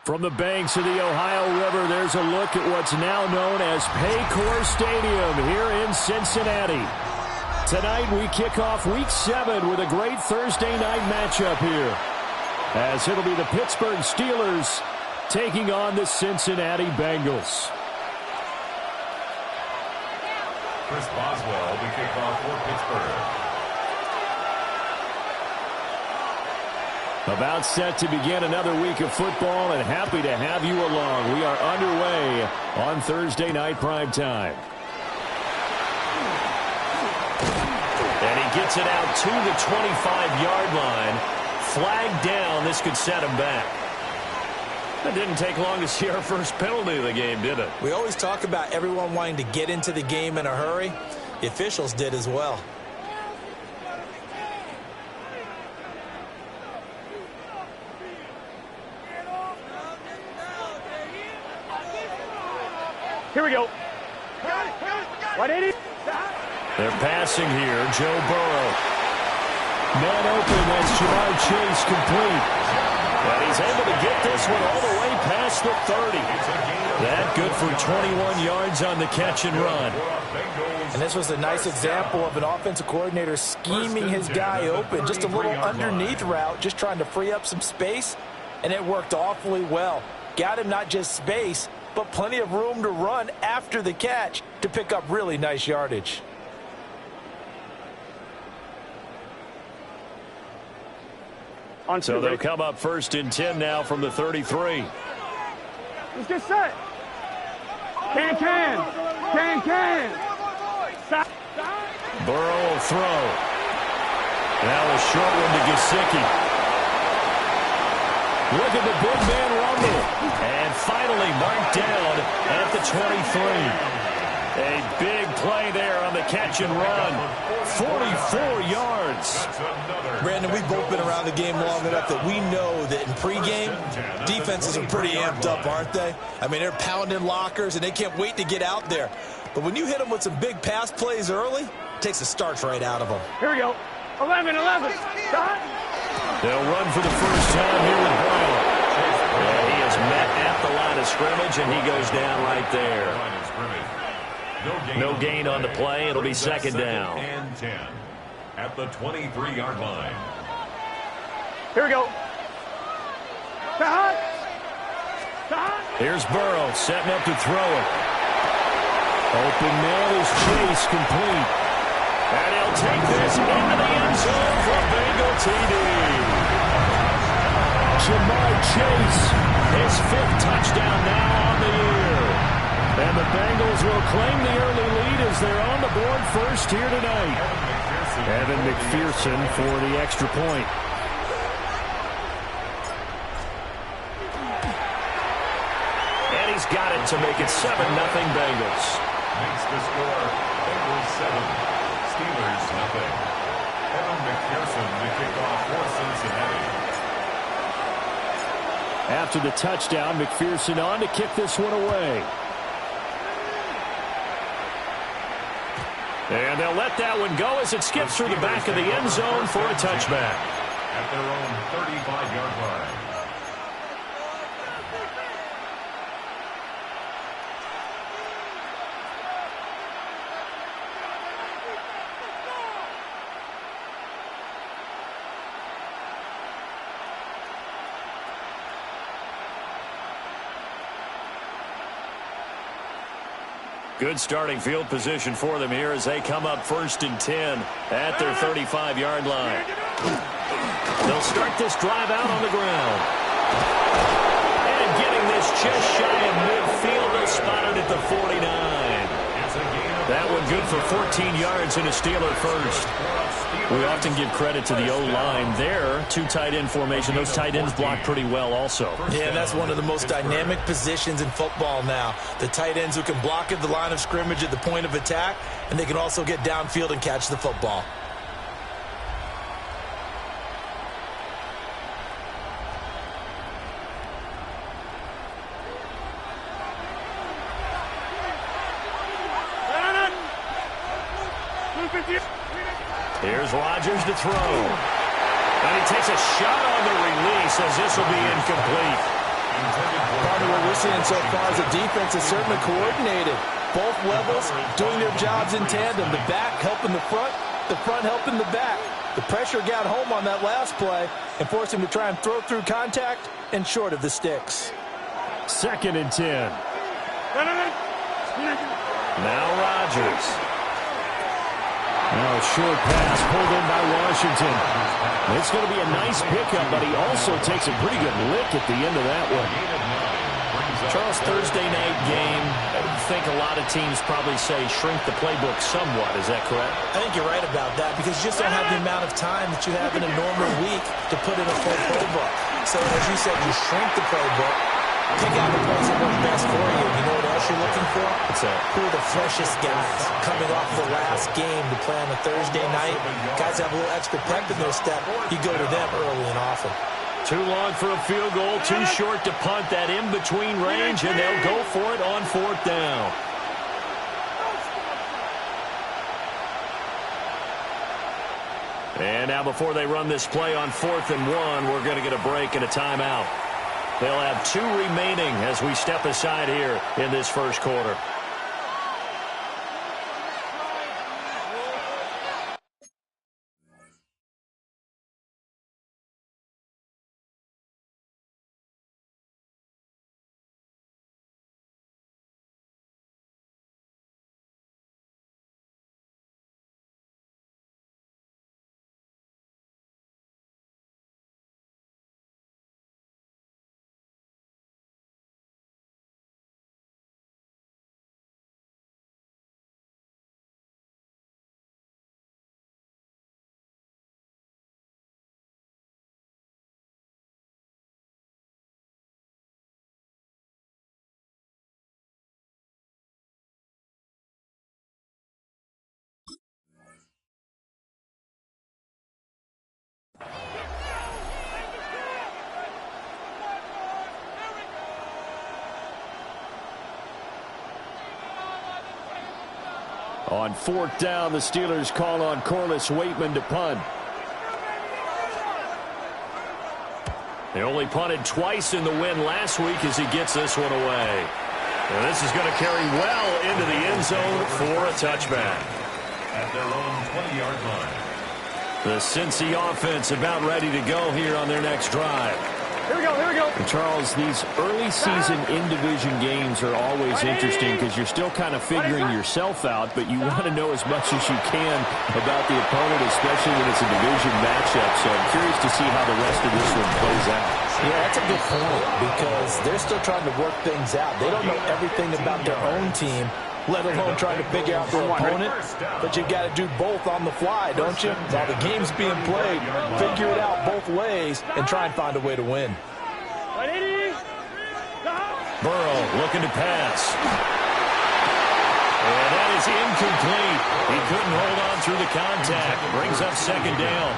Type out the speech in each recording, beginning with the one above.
From the banks of the Ohio River, there's a look at what's now known as Paycor Stadium here in Cincinnati. Tonight we kick off Week 7 with a great Thursday night matchup here, as it'll be the Pittsburgh Steelers taking on the Cincinnati Bengals. Chris Boswell, the kickoff for Pittsburgh. About set to begin another week of football, and happy to have you along. We are underway on Thursday night primetime. And he gets it out to the 25-yard line. Flag down. This could set him back. It didn't take long to see our first penalty of the game, did it? We always talk about everyone wanting to get into the game in a hurry. The officials did as well. Here we go. 180. They're passing here. Joe Burrow. Man open. That's Jamar Chase complete. And he's able to get this one all the way past the 30. That good for 21 yards on the catch and run. And this was a nice example of an offensive coordinator scheming his guy open. Just a little underneath route, just trying to free up some space. And it worked awfully well. Got him not just space, but plenty of room to run after the catch to pick up really nice yardage. So they'll come up first and 10 now from the 33. Let's get set. Can. Stop. Burrow will throw. Now a short one to Gesicki. Look at the big man rumble. And finally marked down at the 23. A big play there on the catch and run. 44 yards. Brandon, we've both been around the game long enough that we know that in pregame, defenses are pretty amped up, aren't they? I mean, they're pounding lockers, and they can't wait to get out there. But when you hit them with some big pass plays early, it takes the starch right out of them. Here we go. 11. Stop. They'll run for the first time here with Brown. And he is met at the line of scrimmage, and he goes down right there. No gain on the play. It'll be second down. And 10 at the 23-yard line. Here we go. Stop. Here's Burrow setting up to throw it. Open man is Chase, complete. And he'll take this into the end zone for a Bengal TD. Jamar Chase, his 5th touchdown now on the year. And the Bengals will claim the early lead as they're on the board first here tonight. Evan McPherson for the extra point. And he's got it to make it 7-0 Bengals. Makes the score Bengals 7, Steelers 0. Evan McPherson the kickoff for Cincinnati. After the touchdown, McPherson on to kick this one away. And they'll let that one go as it skips through the back of the end zone for a touchback. At their own 35-yard line. Good starting field position for them here as they come up first and 10 at their 35-yard line. They'll start this drive out on the ground. And getting this just shy of midfield, they'll spot it at the 49. That one good for 14 yards and a Steeler first. We often give credit to the O-line there. 2 tight end formation. Those tight ends block pretty well also. Yeah, that's one of the most dynamic positions in football now. The tight ends who can block at the line of scrimmage at the point of attack, and they can also get downfield and catch the football. Here's Rodgers to throw. And he takes a shot on the release as this will be incomplete. Part of what we're seeing so far is the defense is certainly coordinated. Both levels doing their jobs in tandem. The back helping the front helping the back. The pressure got home on that last play and forced him to try and throw through contact and short of the sticks. 2nd and 10. Now Rodgers. Now a short pass pulled in by Washington. It's going to be a nice pickup, but he also takes a pretty good lick at the end of that one. Charles, Thursday night game, I think a lot of teams probably say shrink the playbook somewhat. Is that correct? I think you're right about that because you just don't have the amount of time that you have in a normal week to put in a full playbook. So as you said, you shrink the playbook, pick out the plays that work best for you. You know what else you're looking for? What's that? Who are the freshest guys coming off the last game to play on a Thursday night? Guys have a little extra pep in their step. You go to them early and often. Too long for a field goal, too short to punt that in-between range, and they'll go for it on 4th down. And now before they run this play on 4th and 1, we're going to get a break and a timeout. They'll have 2 remaining as we step aside here in this first quarter. On 4th down, the Steelers call on Corliss Waitman to punt. They only punted twice in the win last week as he gets this one away. And this is going to carry well into the end zone for a touchback. At their own 20-yard line. The Cincy offense about ready to go here on their next drive. Here we go, here we go. And Charles, these early season in-division games are always interesting because you're still kind of figuring yourself out, but you want to know as much as you can about the opponent, especially when it's a division matchup. So I'm curious to see how the rest of this one plays out. Yeah, that's a good point because they're still trying to work things out. They don't know everything about their own team, let alone trying to figure out their opponent. But you've got to do both on the fly, don't you? While the game's being played, figure it out both ways and try and find a way to win. Burrow looking to pass. And that is incomplete. He couldn't hold on through the contact. Brings up 2nd down.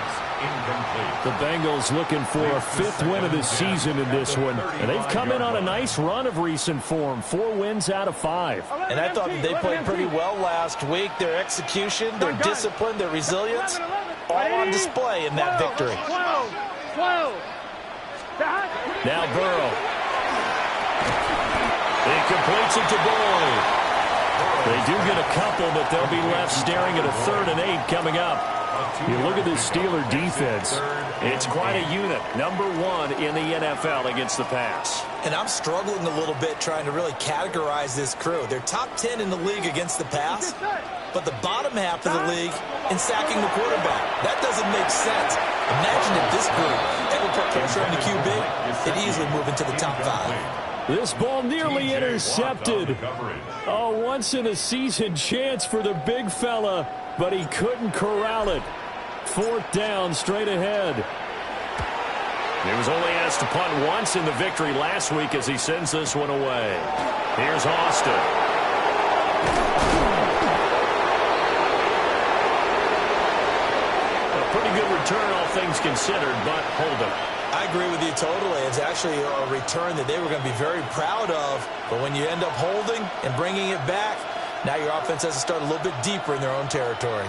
The Bengals looking for a 5th win of the season in this one. And they've come in on a nice run of recent form. 4 wins out of 5. And I thought that they played pretty well last week. Their execution, their discipline, their resilience, all on display in that victory. Now Burrow. He completes it to Boyd. They do get a couple, but they'll be left staring at a 3rd and 8 coming up. You look at this Steeler defense. It's quite a unit. Number 1 in the NFL against the pass. And I'm struggling a little bit trying to really categorize this crew. They're top 10 in the league against the pass, but the bottom half of the league in sacking the quarterback. That doesn't make sense. Imagine if this group ever put pressure on the QB, they'd easily move into the top 5. This ball nearly intercepted. A once-in-a-season chance for the big fella, but he couldn't corral it. 4th down, straight ahead. He was only asked to punt once in the victory last week as he sends this one away. Here's Austin. A pretty good return, all things considered, but hold him. I agree with you totally. It's actually a return that they were going to be very proud of. But when you end up holding and bringing it back, now your offense has to start a little bit deeper in their own territory.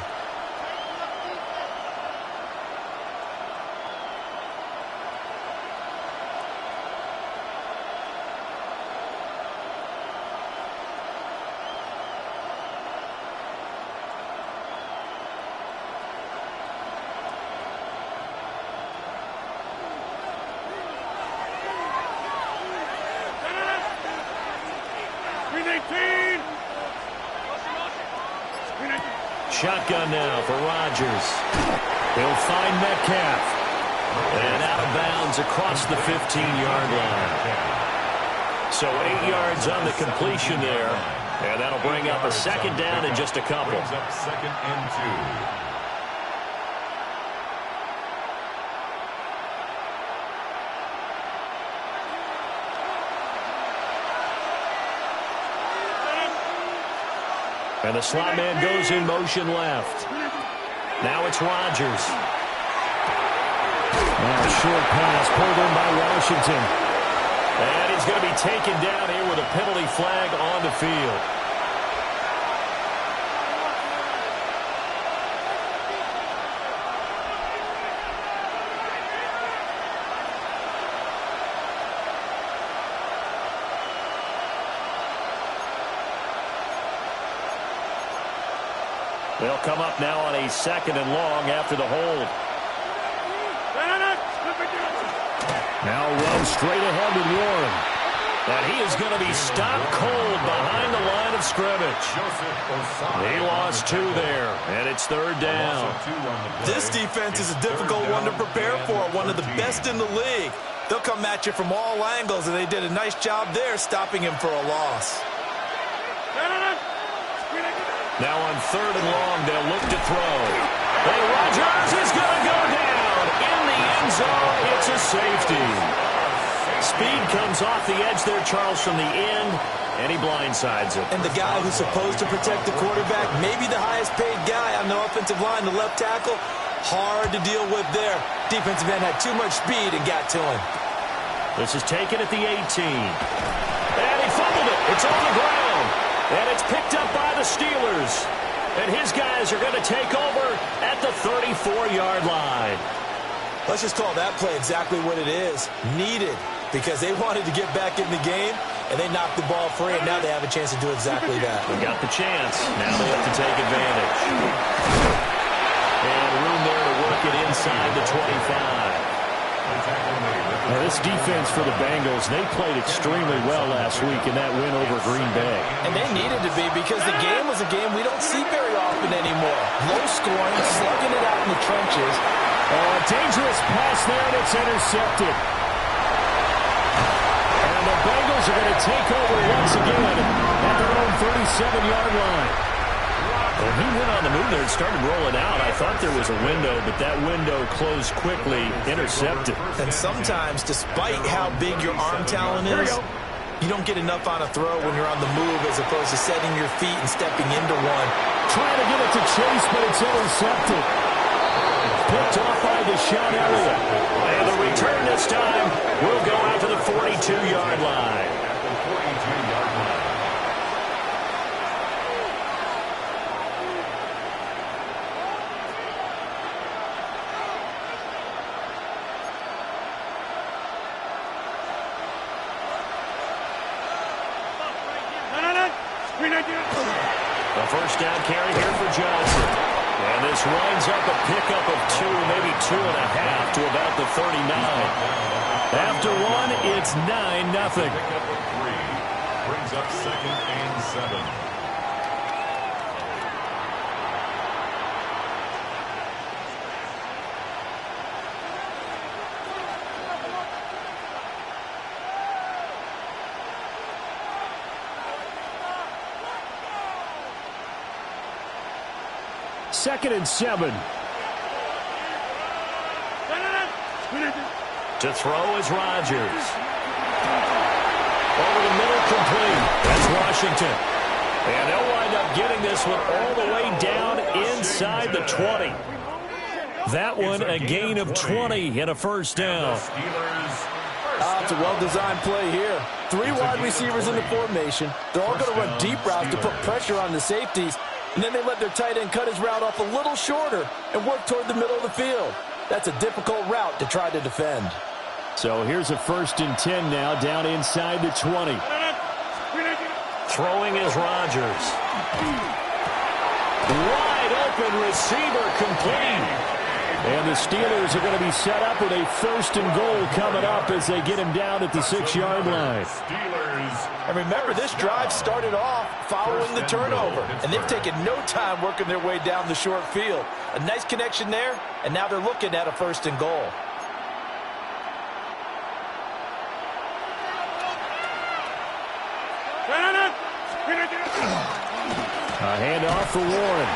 Shotgun now for Rodgers. He'll find Metcalf. And out of bounds across the 15-yard line. So 8 yards on the completion there. And that'll bring up a second down in just a couple. Brings up 2nd and 2. And the slot man goes in motion left. Now it's Rodgers. Now a short pass pulled in by Washington. And he's going to be taken down here with a penalty flag on the field. They'll come up now on a 2nd and long after the hold. Now run straight ahead with Warren. And he is going to be stopped cold behind the line of scrimmage. He lost 2 there, and it's 3rd down. This defense is a difficult one to prepare for, one of the best in the league. They'll come at you from all angles, and they did a nice job there stopping him for a loss. Now on 3rd and long, they'll look to throw. And Rodgers is going to go down in the end zone. It's a safety. Speed comes off the edge there, Charles, from the end, and he blindsides it. And the guy who's supposed to protect the quarterback, maybe the highest paid guy on the offensive line, the left tackle, hard to deal with there. Defensive end had too much speed and got to him. This is taken at the 18. And he fumbled it. It's on the ground. And it's picked up by the Steelers. And his guys are going to take over at the 34-yard line. Let's just call that play exactly what it is. Needed, because they wanted to get back in the game, and they knocked the ball free, and now they have a chance to do exactly that. They got the chance. Now they have to take advantage. And room there to work it inside the 25. Now, this defense for the Bengals, they played extremely well last week in that win over Green Bay. And they needed to be, because the game was a game we don't see very often anymore. Low scoring, slugging it out in the trenches. Oh, a dangerous pass there, and it's intercepted. And the Bengals are going to take over once again at their own 37-yard line. Well, he went on the move there and started rolling out. I thought there was a window, but that window closed quickly, intercepted. And sometimes, despite how big your arm talent is, you don't get enough on a throw when you're on the move as opposed to setting your feet and stepping into one. Trying to get it to Chase, but it's intercepted. Picked off by Deshaun Elliott. And the return this time will go out to the 42-yard line. At the 42-yard line. The first down carry here for Johnson. And this winds up a pickup of 2, maybe 2.5 to about the 39. After one, it's 9-0. Pickup of 3. Brings up 2nd and 7. Second and 7. To throw is Rodgers. Over the middle, complete. That's Washington. And they'll wind up getting this one all the way down inside the 20. That one, a gain of 20 and a first down. It's a well-designed play here. 3 wide receivers in the formation. They're all going to run deep routes to put pressure on the safeties. And then they let their tight end cut his route off a little shorter and work toward the middle of the field. That's a difficult route to try to defend. So here's a 1st and 10 now, down inside the 20. Throwing is Rodgers. Wide open receiver, complete. And the Steelers are going to be set up with a 1st and goal coming up as they get him down at the 6-yard line. And remember, this drive started off following the turnover, and they've taken no time working their way down the short field. A nice connection there, and now they're looking at a 1st and goal. A handoff for Warren.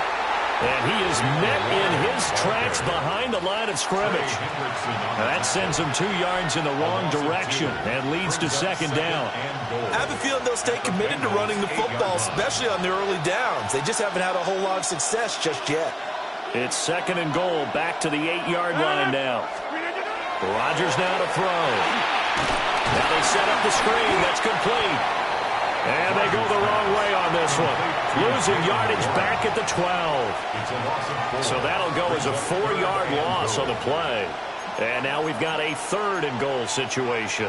And he is met in his tracks behind the line of scrimmage. Now that sends him 2 yards in the wrong direction and leads to 2nd down. I have a feeling they'll stay committed to running the football, especially on their early downs. They just haven't had a whole lot of success just yet. It's 2nd and goal, back to the 8-yard line now. Rodgers now to throw. Now they set up the screen. That's complete. And they go the wrong way on this one. Losing yardage back at the 12. So that'll go as a 4-yard loss on the play. And now we've got a 3rd and goal situation.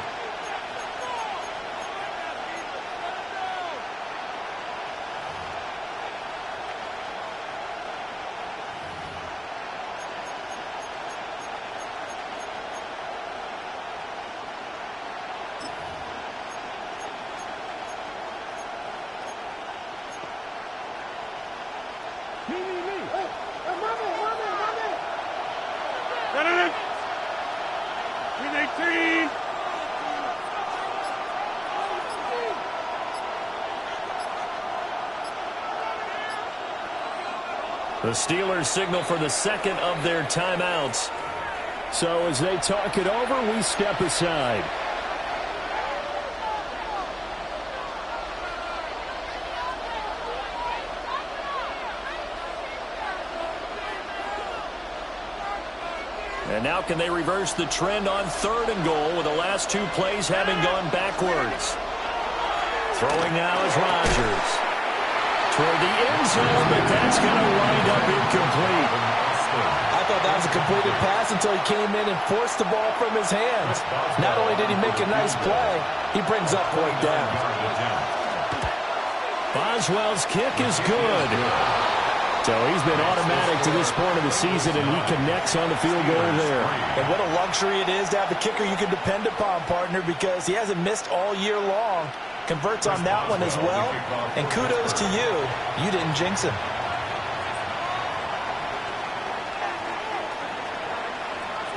The Steelers signal for the 2nd of their timeouts. So as they talk it over, we step aside. And now can they reverse the trend on 3rd and goal with the last 2 plays having gone backwards? Throwing now is Rodgers. Toward the end zone, but that's going to wind up incomplete. I thought that was a completed pass until he came in and forced the ball from his hands. Not only did he make a nice play, he brings up 4th down. Boswell's kick is good. So he's been automatic to this point of the season, and he connects on the field goal there. And what a luxury it is to have a kicker you can depend upon, partner, because he hasn't missed all year long. Converts on that one as well, and kudos to you. You didn't jinx him.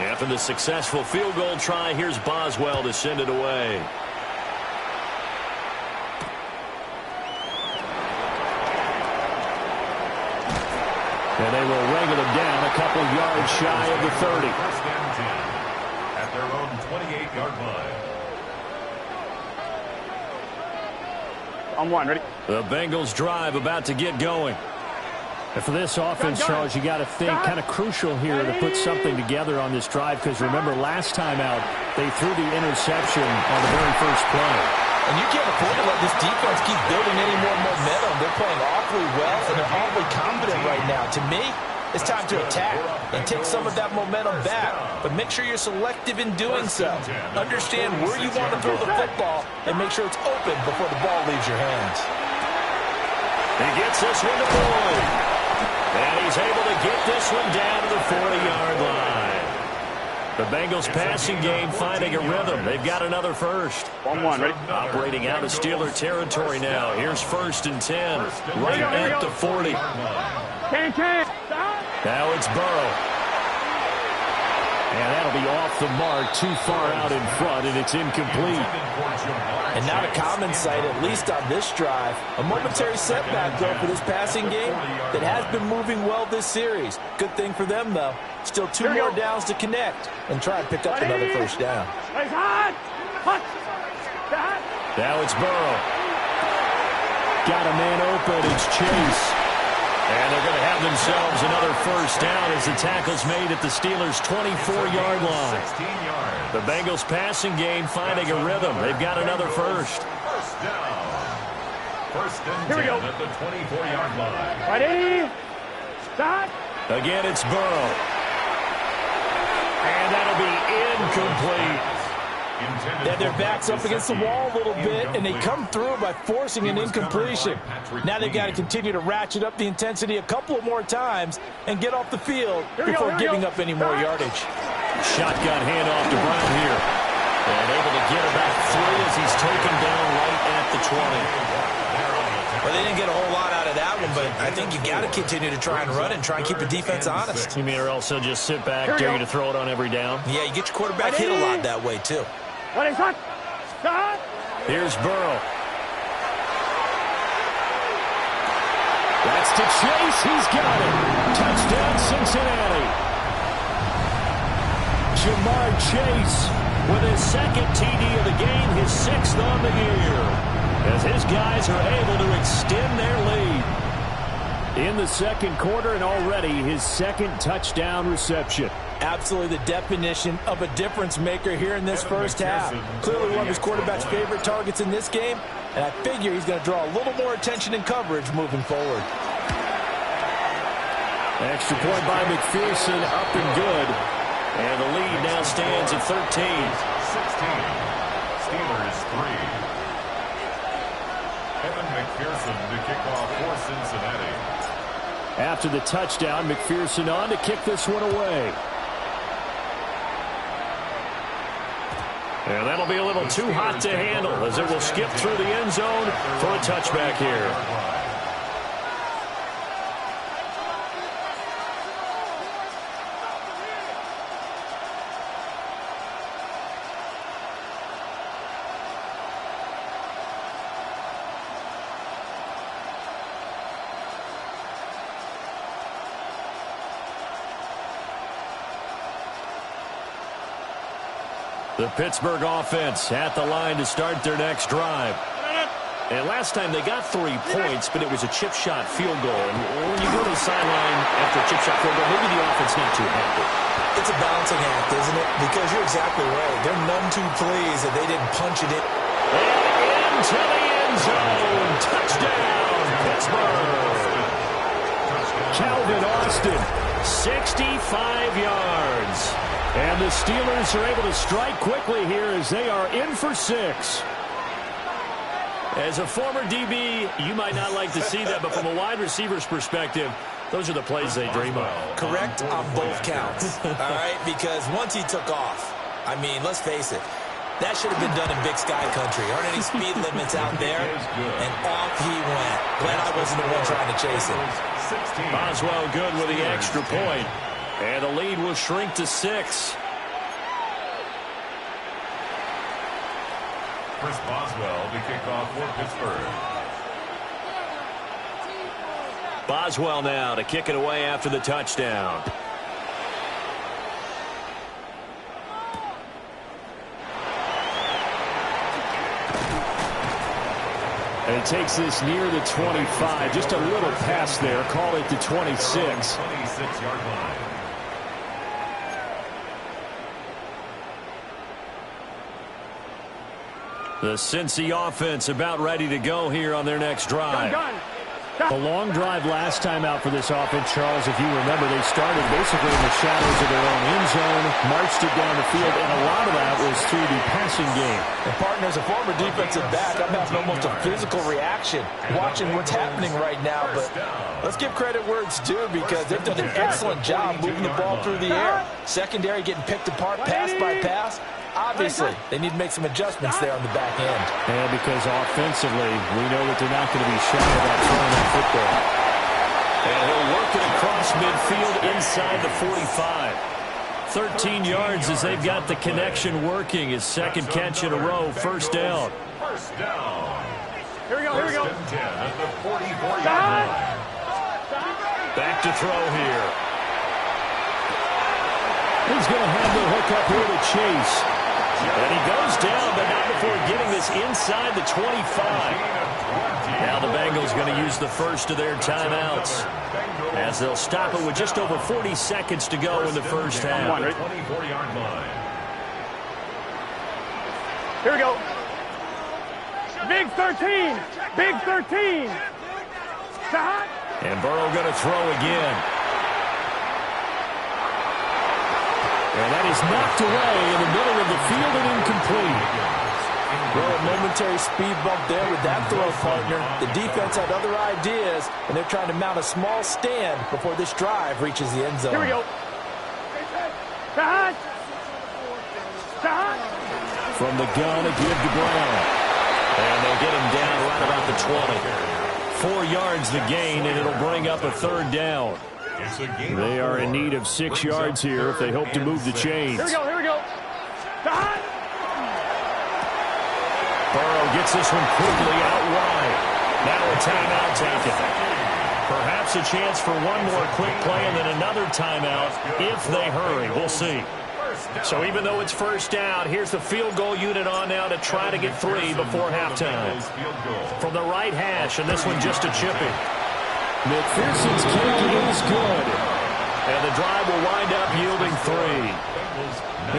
After the successful field goal try, here's Boswell to send it away. And they will wrangle him down a couple yards shy of the 30. First and 10 at their own 28-yard line. On 1, ready? The Bengals drive about to get going. And for this offense, Charles, you got to think kind of crucial here to put something together on this drive, because remember last time out they threw the interception on the very first play. And you can't afford to let this defense keep building any more momentum. They're playing awfully well, and they're awfully confident right now. To me, it's time to attack and take some of that momentum back, but make sure you're selective in doing so. Understand where you want to throw the football and make sure it's open before the ball leaves your hands. He gets this one to Boyd. And he's able to get this one down to the 40-yard line. The Bengals passing game finding a rhythm. They've got another first. 1-1, ready? Operating out of Steeler territory now. Here's 1st and 10. Right at the 40. Can. Now it's Burrow. And that'll be off the mark, too far out in front, and it's incomplete. And not a common sight, at least on this drive. A momentary setback, though, for this passing game that has been moving well this series. Good thing for them, though. Still 2 more downs to connect and try and pick up another first down. Now it's Burrow. Got a man open. It's Chase. And they're going to have themselves another first down as the tackle's made at the Steelers' 24-yard line. The Bengals passing game finding a rhythm. They've got another first. First down. First and 10 at the 24-yard line. Ready? Start. Again, it's Burrow. And that'll be incomplete. intended They had their for backs up against the wall a little bit, and they come through by forcing an incompletion. Now they've got to continue to ratchet up the intensity a couple of more times and get off the field before giving up any more yardage. Shotgun handoff to Brown here. And able to get about 3 as he's taken down right at the 20. Well, they didn't get a whole lot out of that one, but I think you got to continue to try and run and try and keep the defense honest. You mean or else they'll just sit back, dare you to throw it on every down? Yeah, you get your quarterback hit a lot that way, too. Here's Burrow. That's to Chase. He's got it. Touchdown, Cincinnati. Jamar Chase with his second TD of the game, his 6th on the year, as his guys are able to extend their lead. In the second quarter, and already his second touchdown reception. Absolutely the definition of a difference maker here in this first half. Clearly one of his quarterback's favorite targets in this game, and I figure he's going to draw a little more attention and coverage moving forward. Extra point by McPherson, up and good. And the lead now stands at 13. 16. Steelers 3. Evan McPherson to kick off for Cincinnati. After the touchdown, McPherson on to kick this one away. And that'll be a little too hot to handle as it will skip through the end zone for a touchback here. The Pittsburgh offense at the line to start their next drive. And last time they got 3 points, but it was a chip shot field goal. And when you go to the sideline after a chip shot field goal, maybe the offense not too happy. It's a balancing act, isn't it? Because you're exactly right. They're none too pleased that they didn't punch it in. And into the end zone. Touchdown, Pittsburgh. Calvin Austin, 65 yards. And the Steelers are able to strike quickly here as they are in for 6. As a former DB, you might not like to see that, but from a wide receiver's perspective, those are the plays they dream of. Correct on both counts, all right? Because once he took off, I mean, let's face it, that should have been done in Big Sky Country. Aren't any speed limits out there? And off he went. Glad I wasn't the one trying to chase him. Boswell good with the extra point. And the lead will shrink to 6. Chris Boswell to kick off for Pittsburgh. Boswell now to kick it away after the touchdown. And it takes this near the 25. Just a little pass there. Call it the 26. 26-yard line. The Cincy offense about ready to go here on their next drive. A long drive last time out for this offense, Charles. If you remember, they started basically in the shadows of their own end zone, marched it down the field, and a lot of that was through the passing game. And, partner, as a former defensive back, I'm having almost a physical reaction watching what's happening right now. But let's give credit where it's due because they've done an excellent job moving the ball through the air. Secondary getting picked apart pass by pass. Obviously, they need to make some adjustments there on the back end. And because offensively, we know that they're not going to be shy about throwing that football. And he'll work it across midfield inside the 45. 13 yards as they've got the connection working. His second catch in a row, first down. First down. Here we go, here we go. First and 10 at the 44-yard line. Back to throw here. He's going to have the hook up here to Chase. And he goes down, but not before getting this inside the 25. Now the Bengals going to use the first of their timeouts as they'll stop it with just over 40 seconds to go in the first half. 24-yard line. Here we go. Big 13. Big 13. Shot. And Burrow going to throw again. And that is knocked away in the middle of the field and incomplete. Well, a momentary speed bump there with that throw, partner. The defense had other ideas, and they're trying to mount a small stand before this drive reaches the end zone. Here we go. Shot. Shot. From the gun, a give to Brown. And they'll get him down right about the 20. 4 yards the gain, and it'll bring up a third down. They are in need of 6 yards here if they hope to move the chains. Here we go. Here we go. Shot. Burrow gets this one quickly out wide. Now a timeout taken. Perhaps a chance for one more quick play and then another timeout if they hurry. We'll see. So even though it's first down, here's the field goal unit on now to try to get 3 before halftime. From the right hash, and this one just a chipping. McPherson's kick is good. And the drive will wind up yielding 3.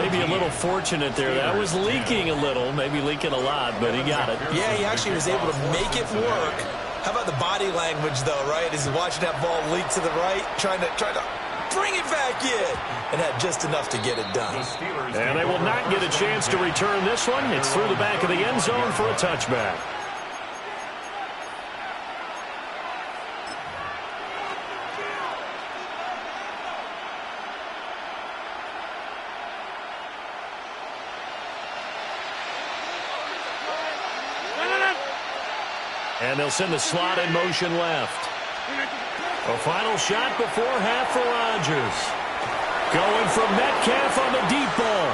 Maybe a little fortunate there. That was leaking a little, maybe leaking a lot, but he got it. Yeah, he actually was able to make it work. How about the body language, though, right? As he's watching that ball leak to the right, trying to bring it back in, and had just enough to get it done. And they will not get a chance to return this one. It's through the back of the end zone for a touchback. And they'll send the slot in motion left. A final shot before half for Rodgers. Going from Metcalf on the deep ball.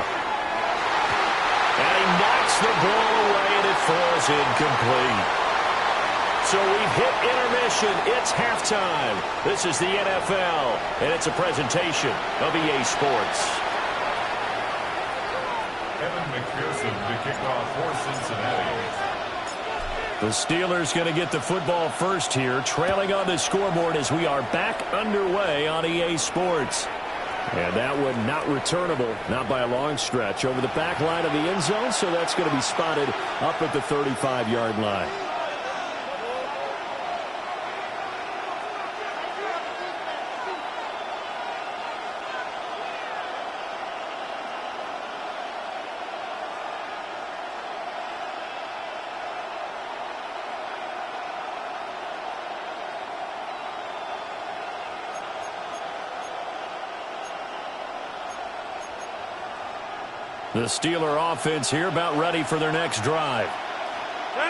And he knocks the ball away, and it falls incomplete. So we've hit intermission. It's halftime. This is the NFL, and it's a presentation of EA Sports. Evan McPherson to kick off for Cincinnati. The Steelers going to get the football first here, trailing on the scoreboard as we are back underway on EA Sports. And that one not returnable, not by a long stretch, over the back line of the end zone, so that's going to be spotted up at the 35-yard line. The Steeler offense here about ready for their next drive.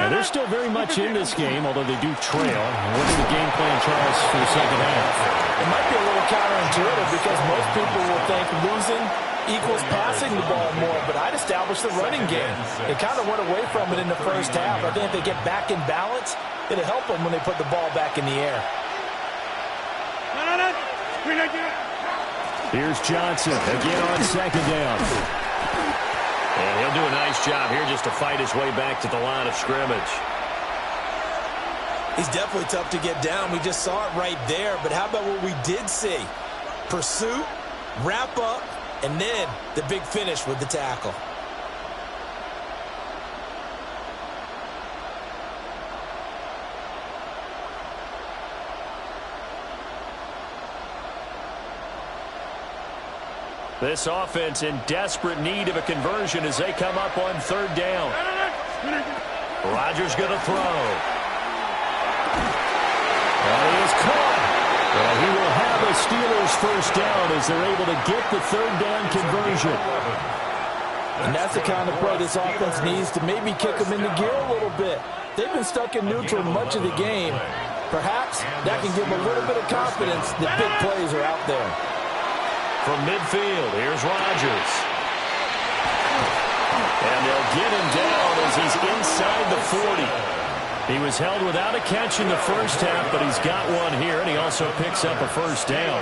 And they're still very much in this game, although they do trail. What's the game plan, Charles, for the second half? It might be a little counterintuitive because most people will think losing equals passing the ball more, but I'd establish the running game. They kind of went away from it in the first half. I think if they get back in balance, it'll help them when they put the ball back in the air. Here's Johnson again on second down. And he'll do a nice job here just to fight his way back to the line of scrimmage. He's definitely tough to get down. We just saw it right there. But how about what we did see? Pursuit, wrap up, and then the big finish with the tackle. This offense in desperate need of a conversion as they come up on third down. Rodgers going to throw. And he is caught. Well, he will have a Steelers first down as they're able to get the third down conversion. And that's the kind of play this offense needs to maybe kick them into gear a little bit. They've been stuck in neutral much of the game. Perhaps that can give them a little bit of confidence that big plays are out there. From midfield, here's Rodgers. And they'll get him down as he's inside the 40. He was held without a catch in the first half, but he's got one here, and he also picks up a first down.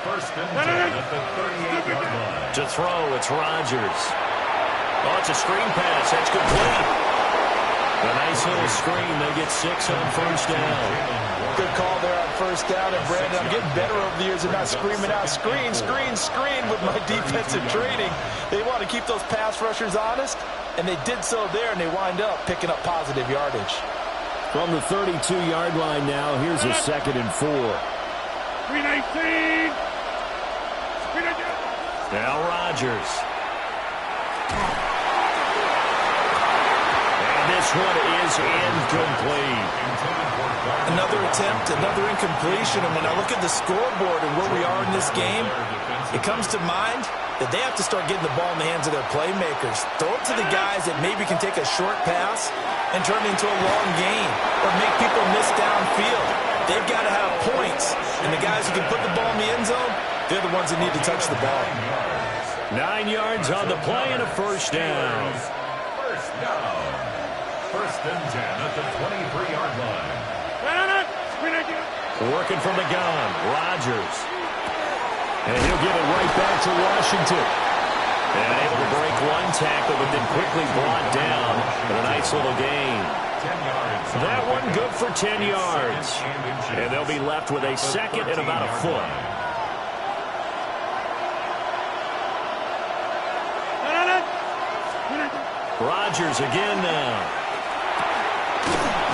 First and 10 at the 38-yard line. To throw, it's Rodgers. Oh, it's a screen pass. That's complete. A nice little screen. They get 6 on first down. Good call there on first down. And, Brandon, I'm getting better over the years and not screaming out, screen, screen, screen with my defensive training. They want to keep those pass rushers honest, and they did so there, and they wind up picking up positive yardage. From the 32-yard line now, here's a 2nd and 4. 319. Now Rodgers. And this one is incomplete. Another attempt, another incompletion. And when I look at the scoreboard and where we are in this game, it comes to mind that they have to start getting the ball in the hands of their playmakers. Throw it to the guys that maybe can take a short pass and turn it into a long gain or make people miss downfield. They've got to have points, and the guys who can put the ball in the end zone, they're the ones that need to touch the ball. 9 yards on the play and a first down. First down. First and 10 at the 23-yard line. Working from the gun, Rodgers. And he'll give it right back to Washington. And able to break one tackle, but then quickly brought down for a nice little gain. 10 yards. That one good for 10 yards. And they'll be left with a second and about a foot. Rodgers again now.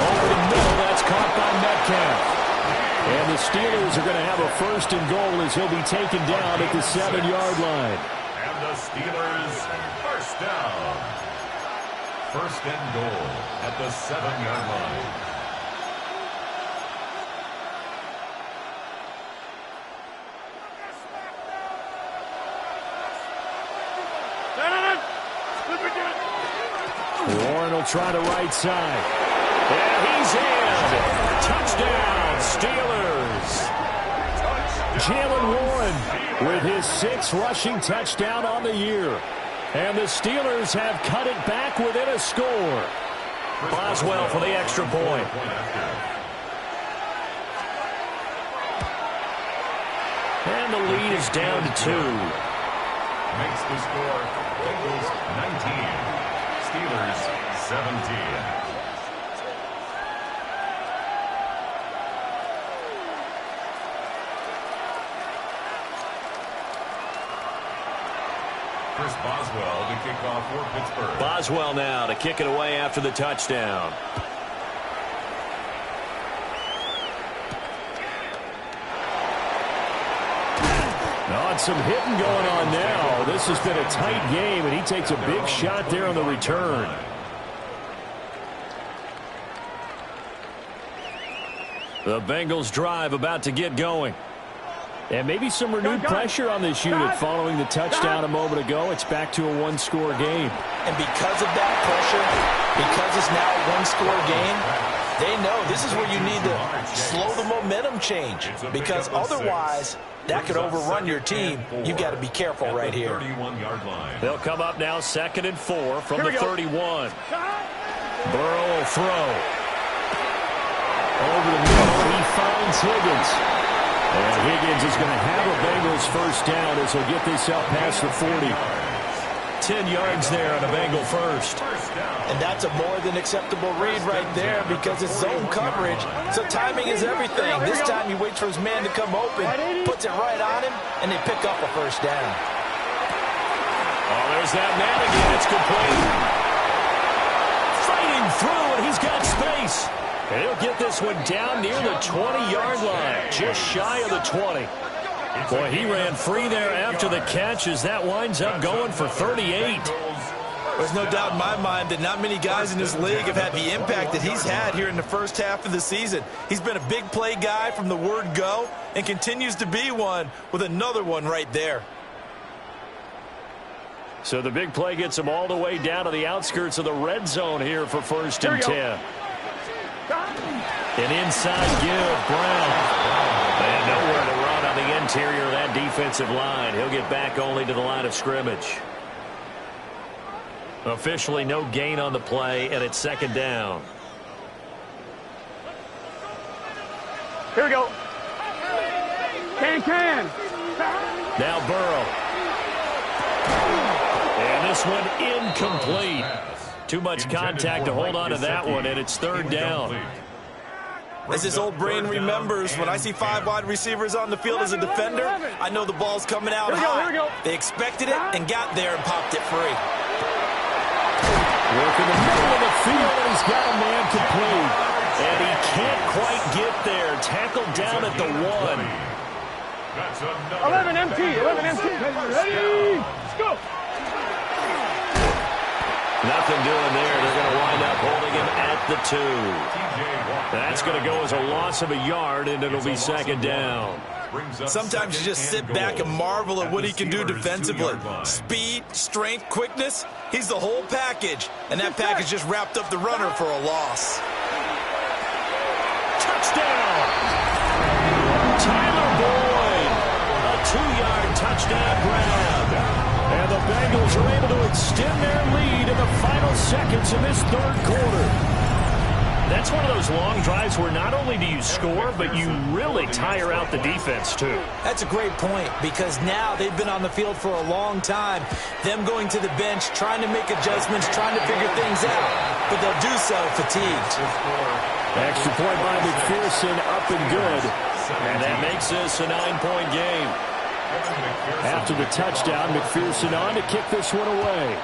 Over the middle, that's caught by Metcalf. And the Steelers are going to have a first and goal as he'll be taken down at the 7-yard line. And the Steelers first down. First and goal at the 7-yard line. Warren will try the right side. And he's in. Touchdown, Steelers. Jalen Warren with his 6th rushing touchdown on the year. And the Steelers have cut it back within a score. Boswell for the extra point. And the lead is down to 2. Makes the score Bengals 19. Steelers 17. Chris Boswell to kick off for Pittsburgh. Boswell now to kick it away after the touchdown. Not some hitting going on now. This has been a tight game, and he takes a big shot there on the return. The Bengals drive about to get going. And maybe some renewed pressure on this unit following the touchdown a moment ago. It's back to a one-score game. And because of that pressure, because it's now a one-score game, they know this is where you need to slow the momentum change. Because otherwise, that could overrun your team. You've got to be careful right here. 31-yard line. They'll come up now 2nd and 4 from the 31. Burrow will throw. Over the middle, he finds Higgins. And Higgins is going to have a Bengals first down as he'll get this out past the 40. 10 yards there on a Bengal first. And that's a more than acceptable read right there because it's zone coverage, so timing is everything. This time he waits for his man to come open, puts it right on him, and they pick up a first down. Oh, there's that man again. It's complete. Fighting through, and he's got space. And he'll get this one down near the 20-yard line, just shy of the 20. Boy, he ran free there after the catch as that winds up going for 38. There's no doubt in my mind that not many guys in this league have had the impact that he's had here in the first half of the season. He's been a big play guy from the word go and continues to be one with another one right there. So the big play gets him all the way down to the outskirts of the red zone here for 1st and 10. An inside give, Brown. And nowhere to run on the interior of that defensive line. He'll get back only to the line of scrimmage. Officially no gain on the play, and it's 2nd down. Here we go. Can. Now Burrow. And this one incomplete. Too much contact to hold on to that one, and it's 3rd down. As his old brain remembers, when I see 5 wide receivers on the field as a defender, I know the ball's coming out high. They expected it and got there and popped it free. Work in the middle of the field, and he's got a man complete. And he can't quite get there. Tackled down at the 1. That's another 11 MT. 11 MT. Ready? Let's go. Nothing doing there. They're going to wind up holding him at the 2. That's going to go as a loss of a yard, and it'll be second down. Sometimes you just sit back and marvel at what he can do defensively. Speed, strength, quickness, he's the whole package. And that package just wrapped up the runner for a loss. Touchdown! Tyler Boyd, a 2-yard touchdown grab. And the Bengals are able to extend their lead in the final seconds of this third quarter. That's one of those long drives where not only do you score, but you really tire out the defense, too. That's a great point, because now they've been on the field for a long time. Them going to the bench, trying to make adjustments, trying to figure things out. But they'll do so fatigued. Extra point by McPherson, up and good. And that makes this a 9-point game. After the touchdown, McPherson on to kick this one away.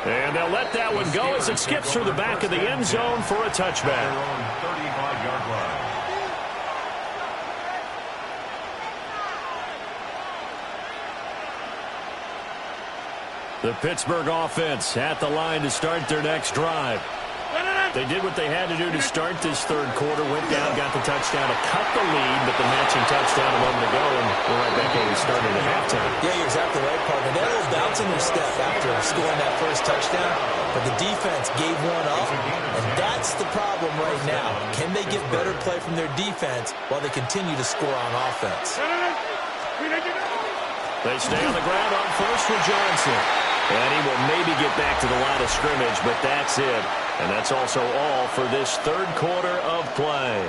And they'll let that one go as it skips through the back of the end zone for a touchback. 35-yard line. The Pittsburgh offense at the line to start their next drive. They did what they had to do to start this third quarter, went down, got the touchdown to cut the lead, but the matching touchdown a moment ago, and we're right back where we started at halftime. Yeah, you're exactly right, partner. They had a little bounce in their step after scoring that first touchdown, but the defense gave one up, and that's the problem right now. Can they get better play from their defense while they continue to score on offense? They stay on the ground on first with Johnson. And he will maybe get back to the line of scrimmage, but that's it. And that's also all for this third quarter of play.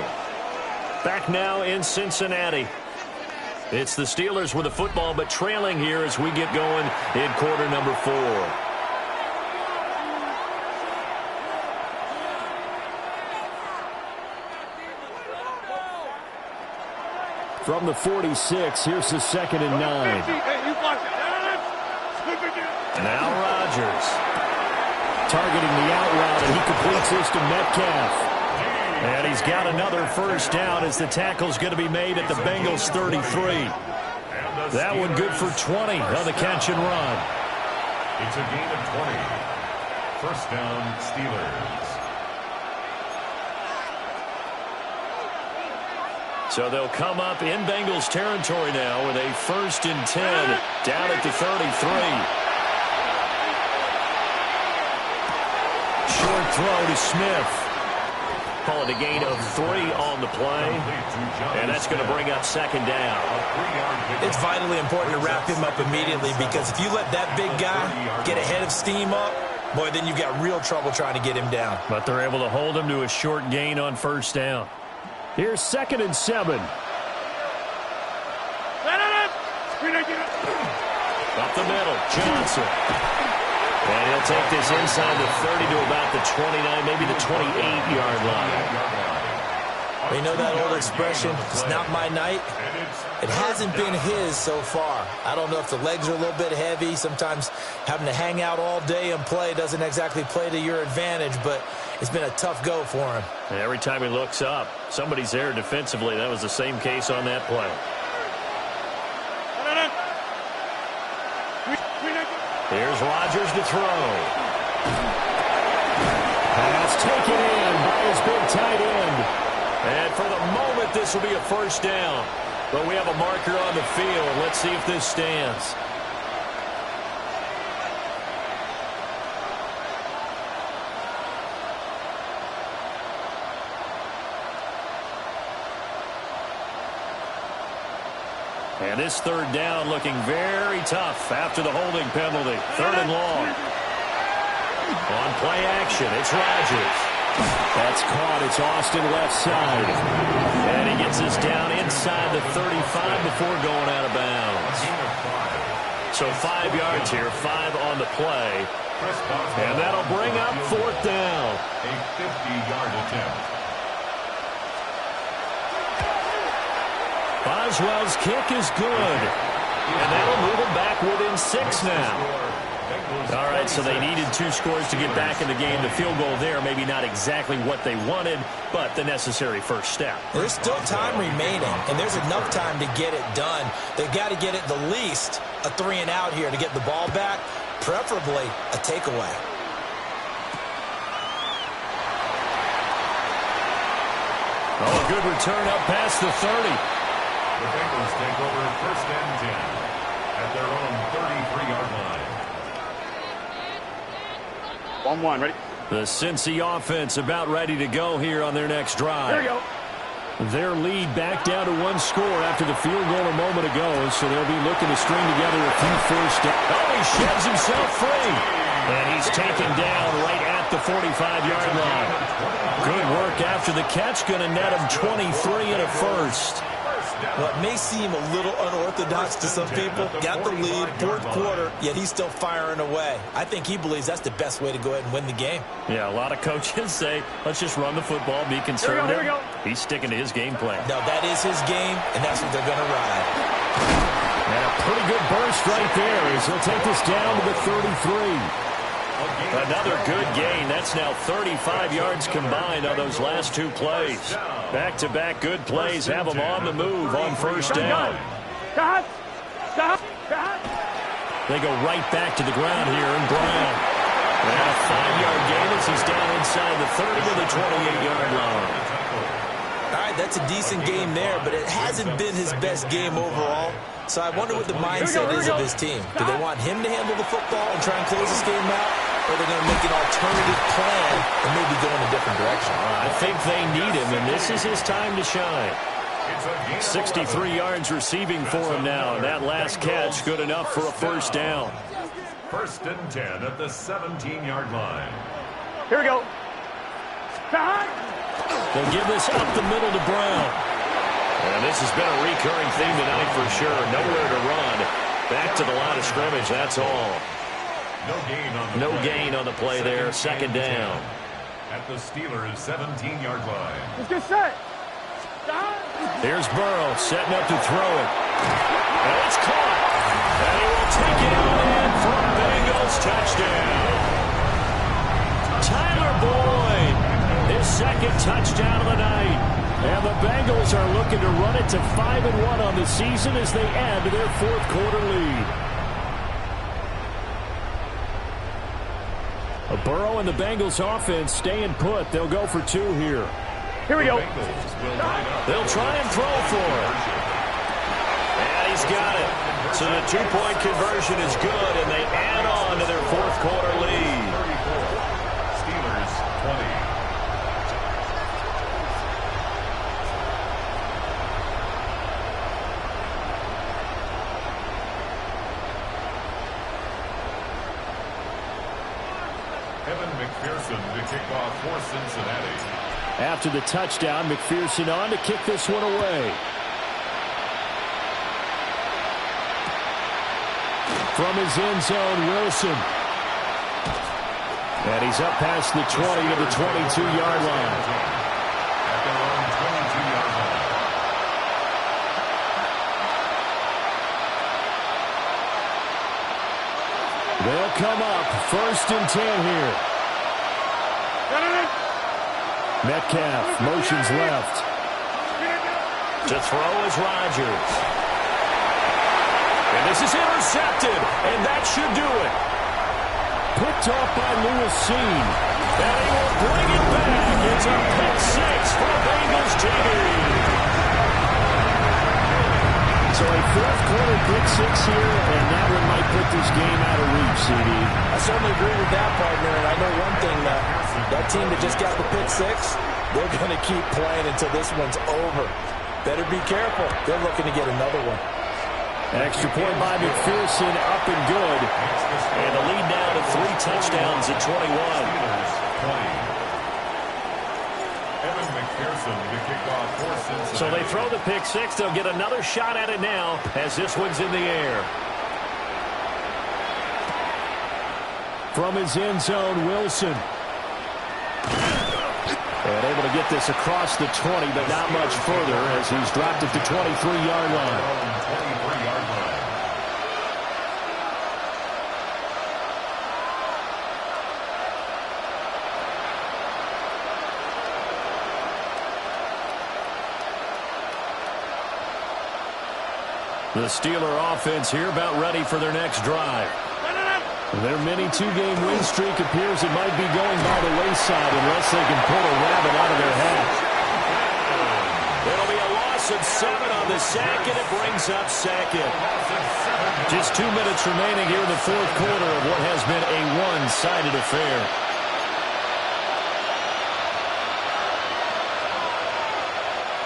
Back now in Cincinnati. It's the Steelers with the football, but trailing here as we get going in quarter number 4. From the 46, here's the 2nd and 9. Now Rodgers. Targeting the out route, and he completes this to Metcalf. And he's got another first down as the tackle's going to be made at the Bengals 33. That one good for 20 on the catch and run. It's a gain of 20. First down, Steelers. So they'll come up in Bengals territory now with a 1st and 10 down at the 33. Short throw to Smith. Call it a gain of 3 on the play. And that's going to bring up 2nd down. It's vitally important to wrap him up immediately, because if you let that big guy get a head of steam up, boy, then you've got real trouble trying to get him down. But they're able to hold him to a short gain on first down. Here's 2nd and 7. Up the middle, Johnson. And he'll take this inside the 30 to about the 29, maybe the 28-yard line. Well, you know that old expression, it's not my night? It hasn't been his so far. I don't know if the legs are a little bit heavy. Sometimes having to hang out all day and play doesn't exactly play to your advantage, but it's been a tough go for him. And every time he looks up, somebody's there defensively. That was the same case on that play. Here's Rodgers to throw. Pass taken in by his big tight end. And for the moment, this will be a first down. But we have a marker on the field. Let's see if this stands. And this third down looking very tough after the holding penalty. 3rd and long. On play action, it's Rodgers. That's caught. It's Austin left side. And he gets us down inside the 35 before going out of bounds. So 5 yards here, 5 on the play. And that'll bring up 4th down. A 50-yard attempt. Boswell's kick is good. And that'll move him back within 6 now. All right, so they needed 2 scores to get back in the game. The field goal there, maybe not exactly what they wanted, but the necessary first step. There's still time remaining, and there's enough time to get it done. They've got to get it the least a 3-and-out here to get the ball back, preferably a takeaway. Oh, a good return up past the 30. The Bengals take over first and 10 at their own 33-yard line. 1-1, ready? The Cincy offense about ready to go here on their next drive. Here we go. Their lead back down to 1 score after the field goal a moment ago, so they'll be looking to string together a few first downs. Oh, he sheds himself free. And he's taken down right at the 45-yard line. Good work after the catch. Going to net him 23 and a first. Well, it may seem a little unorthodox to some people. Got the lead, 4th quarter, yet he's still firing away. I think he believes that's the best way to go ahead and win the game. Yeah, a lot of coaches say, let's just run the football, be conservative. Here we go. He's sticking to his game plan. No, that is his game, and that's what they're going to ride. And a pretty good burst right there as he'll take this down to the 33. Another good gain. That's now 35 yards combined on those last 2 plays. Back-to-back good plays have them on the move on first down. They go right back to the ground here, and Brown. And a 5-yard gain as he's down inside the 30 to the 28-yard line. All right, that's a decent game there, but it hasn't been his best game overall. So I wonder what the mindset is of his team. Do they want him to handle the football and try and close this game out? Or are they going to make an alternative plan and maybe go in a different direction? I think they need him, and this is his time to shine. 63 yards receiving for him now, and that last catch good enough for a first down. First and 10 at the 17-yard line. Here we go. They'll give this up the middle to Brown. And this has been a recurring theme tonight for sure. Nowhere to run. Back to the line of scrimmage, that's all. No gain on the play there. Second down. At the Steelers' 17-yard line. Let's get set. Here's Burrow setting up to throw it. And it's caught. And he will take it out in for a Bengals touchdown. Tyler Boyd, his second touchdown of the night. And the Bengals are looking to run it to 5-1 on the season as they add to their 4th quarter lead. Burrow and the Bengals offense staying put. They'll go for 2 here. Here we go. They'll try and throw for it. And he's got it. So the 2-point conversion is good, and they add on to their 4th quarter lead. Steelers 20. McPherson to kick off for Cincinnati. After the touchdown, McPherson on to kick this one away. From his end zone, Wilson. And he's up past the 20 to the 22-yard line. At their own 22-yard line. They'll come up first and 10 here. Metcalf motions left. To throw is Rodgers. And this is intercepted, and that should do it. Picked off by Lewis Seen. And he will bring it back. It's a pick 6 for Bengals TV. So a 4th quarter pick 6 here, and that one might put this game out of reach, CD. I certainly agree with that, partner. And I know one thing, that team that just got the pick 6, they're going to keep playing until this one's over. Better be careful. They're looking to get another one. Extra point by McPherson, up and good. And the lead now to 3 touchdowns at 21. So they throw the pick 6. They'll get another shot at it now as this one's in the air. From his end zone, Wilson. And able to get this across the 20, but not much further as he's dropped at the 23-yard line. The Steeler offense here about ready for their next drive. Their mini two-game win streak appears it might be going by the wayside unless they can pull a rabbit out of their hat. It'll be a loss of 7 on the sack, and it brings up second. Just 2 minutes remaining here in the fourth quarter of what has been a one-sided affair.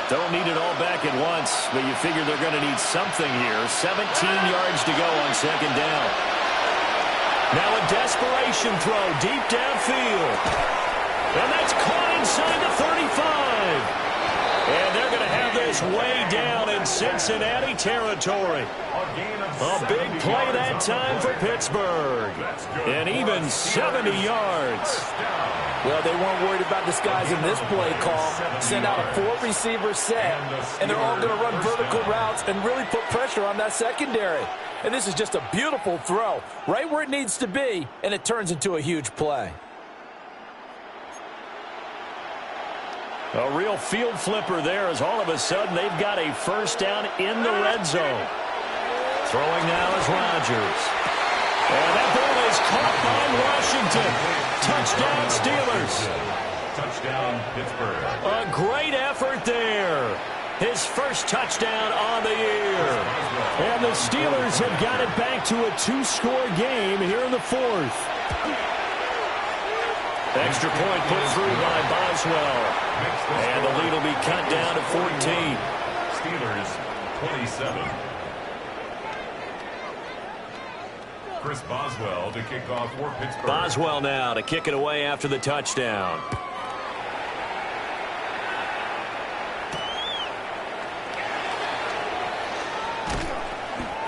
Don't need it all back at once, but you figure they're going to need something here. 17 yards to go on second down. Now a desperation throw deep downfield. And that's caught inside the 35. And they're going to have this way down in Cincinnati territory. A big play that time for Pittsburgh. And even 70 yards. Well, they weren't worried about disguising this play call. Send out a 4-receiver set, and they're all going to run vertical routes and really put pressure on that secondary. And this is just a beautiful throw, right where it needs to be, and it turns into a huge play. A real field flipper there as all of a sudden they've got a first down in the red zone. Throwing now is Rodgers. And that ball is caught by Washington. Touchdown Steelers. Touchdown Pittsburgh. A great effort there. His first touchdown on the year. And the Steelers have got it back to a 2-score game here in the fourth. Extra point put through by Boswell. And the lead will be cut down to 14. Steelers 27. Chris Boswell to kick off for Pittsburgh. Boswell now to kick it away after the touchdown.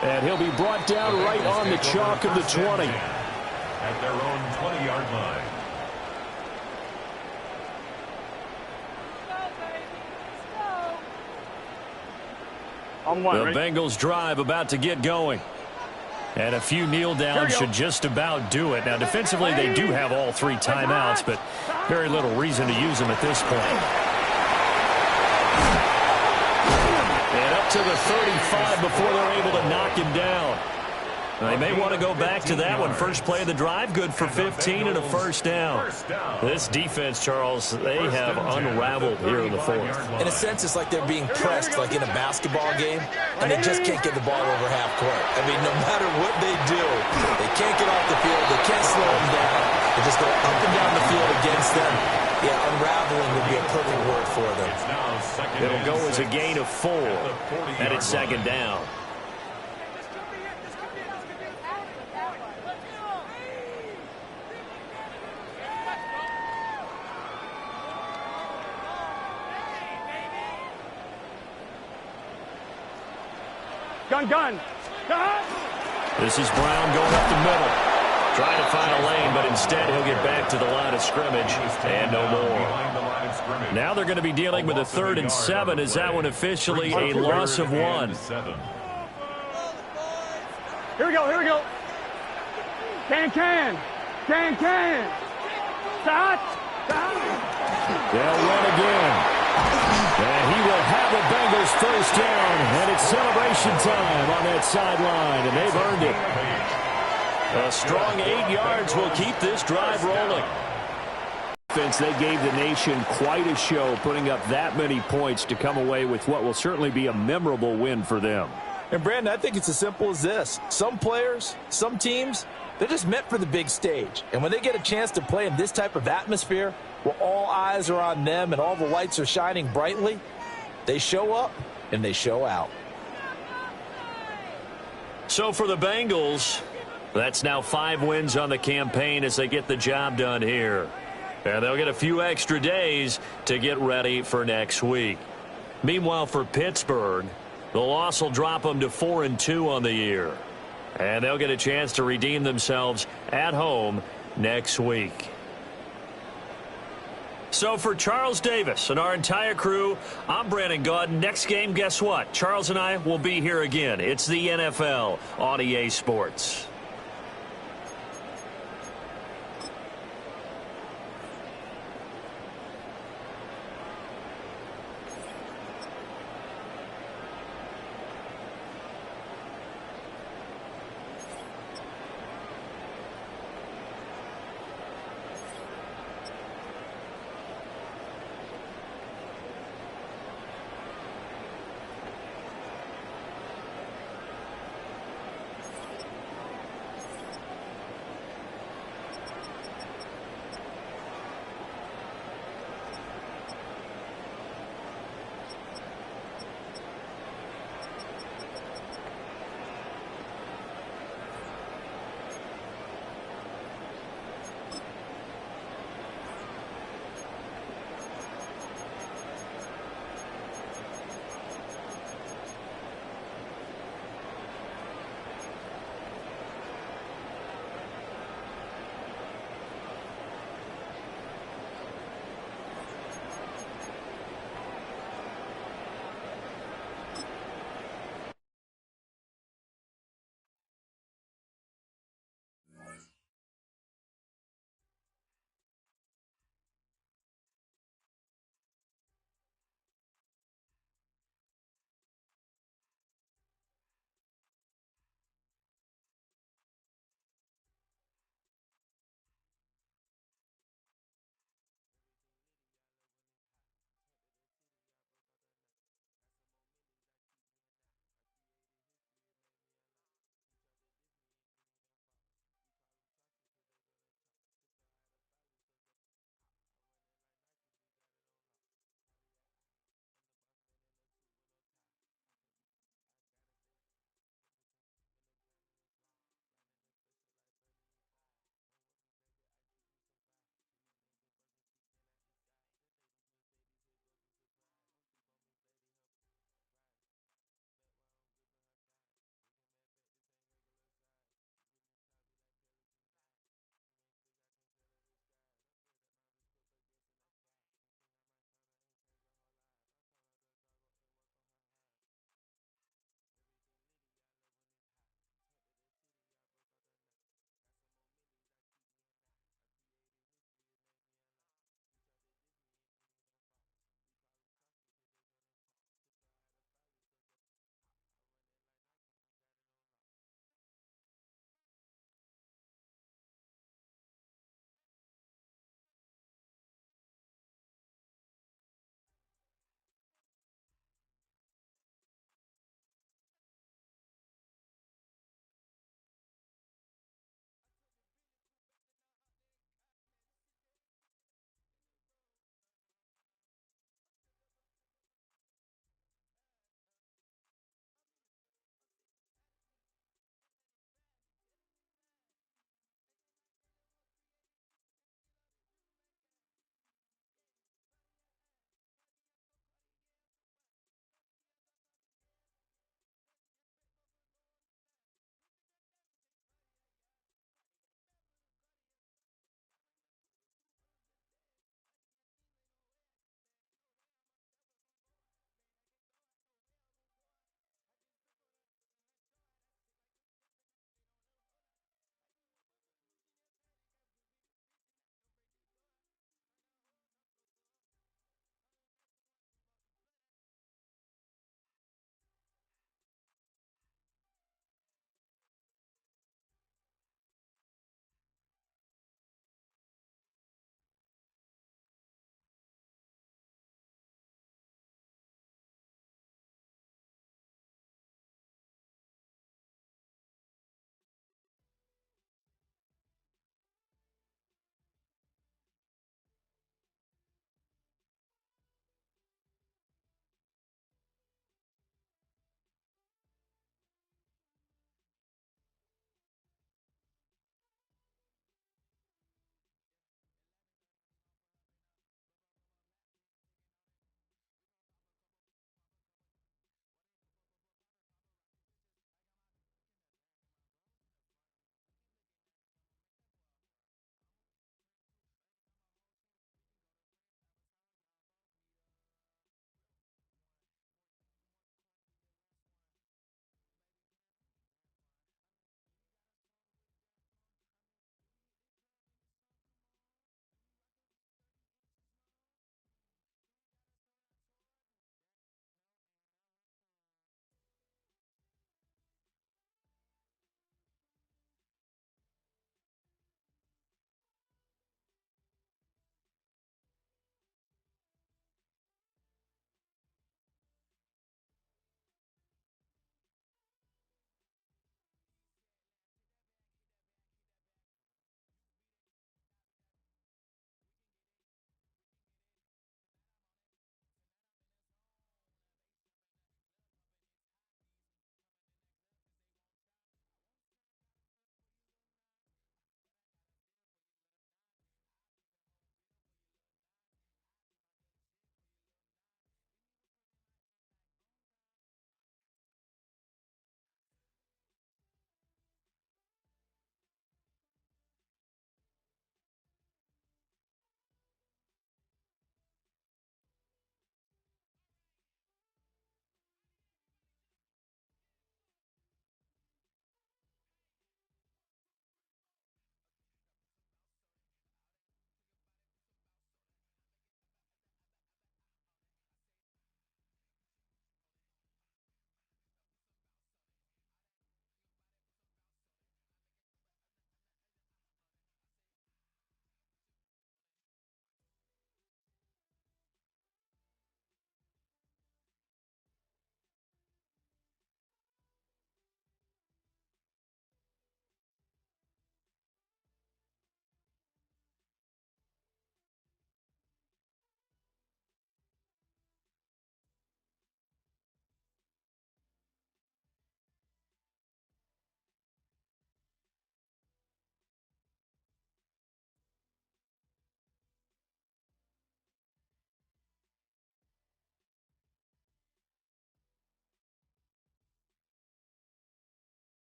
And he'll be brought down right on the chalk of the 20. At their own 20-yard line. On one, The ready? Bengals drive about to get going. And a few kneel downs should just about do it. Now, defensively, they do have all 3 timeouts, but very little reason to use them at this point. And up to the 35 before they're able to knock him down. They may want to go back to that one. First play of the drive, good for 15 and a first down. This defense, Charles, they have unraveled here in the fourth. In a sense, it's like they're being pressed like in a basketball game, and they just can't get the ball over half court. I mean, no matter what they do, they can't get off the field. They can't slow them down. They just go up and down the field against them. Yeah, unraveling would be a perfect word for them. It'll go as a gain of 4, and it's second down. Gun. This is Brown going up the middle. Trying to find a lane, but instead he'll get back to the line of scrimmage and no more. Now they're going to be dealing with a 3rd and 7. Is that one officially a loss of 1? Here we go. Can. Stop. They'll run again. And he will have the Bengals first down, and it's celebration time on that sideline, and they've earned it. A strong 8 yards will keep this drive rolling. They gave the nation quite a show, putting up that many points to come away with what will certainly be a memorable win for them. And, Brandon, I think it's as simple as this. Some players, some teams, they're just meant for the big stage. And when they get a chance to play in this type of atmosphere, where all eyes are on them and all the lights are shining brightly, they show up and they show out. So for the Bengals, that's now 5 wins on the campaign as they get the job done here. And they'll get a few extra days to get ready for next week. Meanwhile, for Pittsburgh, the loss will drop them to 4-2 on the year. And they'll get a chance to redeem themselves at home next week. So for Charles Davis and our entire crew, I'm Brandon Gaudin. Next game, guess what? Charles and I will be here again. It's the NFL on EA Sports.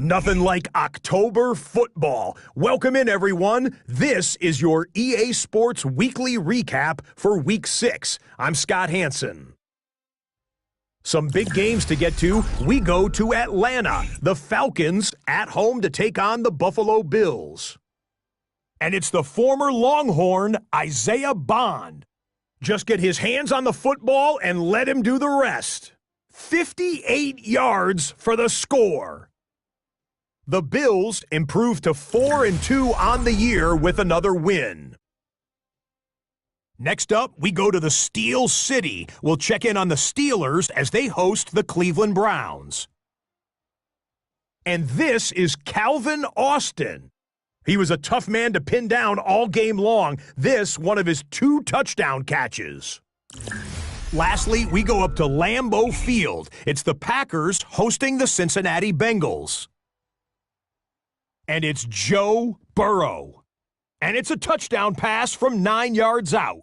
Nothing like October football. Welcome in, everyone. This is your EA Sports Weekly Recap for Week 6. I'm Scott Hansen. Some big games to get to. We go to Atlanta. The Falcons at home to take on the Buffalo Bills. And it's the former Longhorn, Isaiah Bond. Just get his hands on the football and let him do the rest. 58 yards for the score. The Bills improved to 4-2 on the year with another win. Next up, we go to the Steel City. We'll check in on the Steelers as they host the Cleveland Browns. And this is Calvin Austin. He was a tough man to pin down all game long. This, one of his 2 touchdown catches. Lastly, we go up to Lambeau Field. It's the Packers hosting the Cincinnati Bengals. And it's Joe Burrow. And it's a touchdown pass from 9 yards out.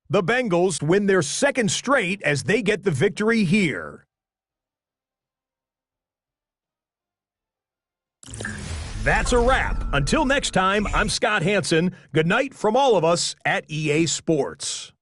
The Bengals win their 2nd straight as they get the victory here. That's a wrap. Until next time, I'm Scott Hansen. Good night from all of us at EA Sports.